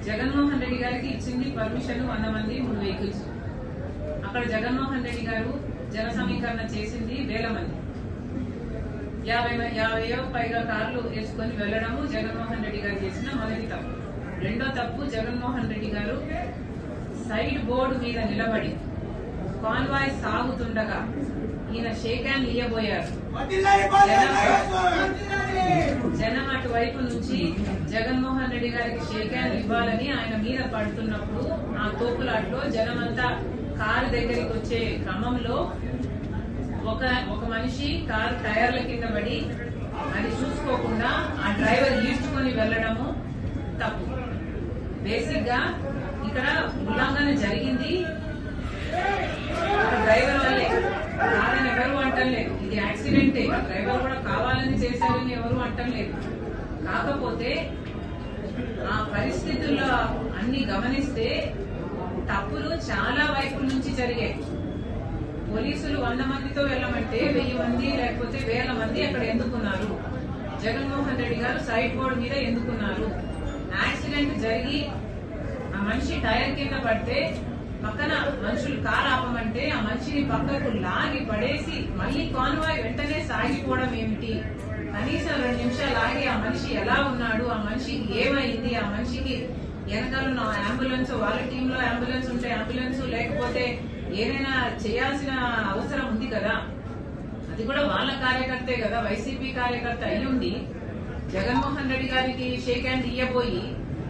జగన్మోహన్ రెడ్డి గారికి ఇచ్చింది పర్మిషన్ 100 మంది 3 వెహికల్స్. అక్కడ జగన్మోహన్ రెడ్డి గారు జన సమీకరణ చేసింది 1000 మంది. 50 పైగా కార్లు వేసుకొని వెళ్లడము జగన్మోహన్ రెడ్డి గారు చేసిన మొదటి తప్పు. రెండో తప్పు, జగన్మోహన్ రెడ్డి గారు సైడ్ బోర్డు మీద నిలబడి కాన్వాయ్ సాగుతుండగా ఈయన షేక్ హ్యాండ్ ఇయ్యబోయారు. జనం అటువైపు నుంచి జగన్మోహన్ రెడ్డి గారికి షేక్ హ్యాండ్ ఇవ్వాలని ఆయన మీద పడుతున్నప్పుడు ఆ తోపులాట్లో జనమంతా కారు దగ్గరికి వచ్చే క్రమంలో ఒక మనిషి కారు టైర్ల కింద పడి అది చూసుకోకుండా ఆ డ్రైవర్ ఈడ్చుకొని వెళ్లడము తప్పు. బేసిక్ గా ఇక్కడ ఉల్లంఘన జరిగింది డ్రైవర్ వల్లే, కాదని ఎవరు అంటలేదు. ఇది యాక్సిడెంటే, డ్రైవర్ కూడా కావాలని చేశారని ఎవరు అంటలేదు. కాకపోతే ఆ పరిస్థితుల్లో అన్ని గమనిస్తే తప్పులు చాలా వైపుల నుంచి జరిగాయి. పోలీసులు 100 మందితో వెళ్ళమంటే 1000 మంది లేకపోతే 1000 మంది అక్కడ ఎందుకున్నారు? జగన్మోహన్ రెడ్డి గారు సైడ్ బోర్డు మీద ఎందుకున్నారు? యాక్సిడెంట్ జరిగి ఆ మనిషి టైర్ కింద పడితే పక్కన మనుషులు కారు ఆపమంటే ఆ మనిషిని పక్కకు లాగి పడేసి మళ్లీ కాన్వాయ్ వెంటనే సాగిపోవడం ఏమిటి? కనీసం 2 నిమిషాలు ఆగి ఆ మనిషి ఎలా ఉన్నాడు, ఆ మనిషికి ఏమైంది, ఆ మనిషికి వెనకాల అంబులెన్స్, వాళ్ళ టీంలో అంబులెన్స్ ఉంటే అంబులెన్స్, లేకపోతే ఏదైనా చేయాల్సిన అవసరం ఉంది కదా. అది కూడా వాళ్ళ కార్యకర్తే కదా, వైసీపీ కార్యకర్త అయ్యుండి జగన్మోహన్ రెడ్డి గారికి షేక్ హ్యాండ్ ఇయ్యబోయి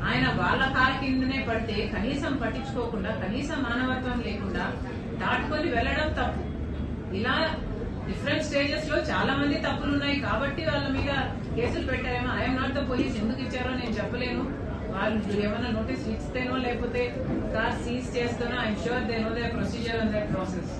ఆయన వాళ్ళ కారు కిందనే పడితే కనీసం పట్టించుకోకుండా, కనీసం మానవత్వం లేకుండా దాటుకొని వెళ్లడం తప్పు. ఇలా డిఫరెంట్ స్టేజెస్ లో చాలా మంది తప్పులున్నాయి కాబట్టి వాళ్ళ మీద కేసులు పెట్టారేమో. ఐఎమ్ నాట్ ద పోలీస్, ఎందుకు ఇచ్చారో నేను చెప్పలేను. వాళ్ళు ఏమైనా నోటీస్ ఇస్తేనో లేకపోతే కార్ సీజ్ చేస్తేనో I'm sure they know the procedure and that process.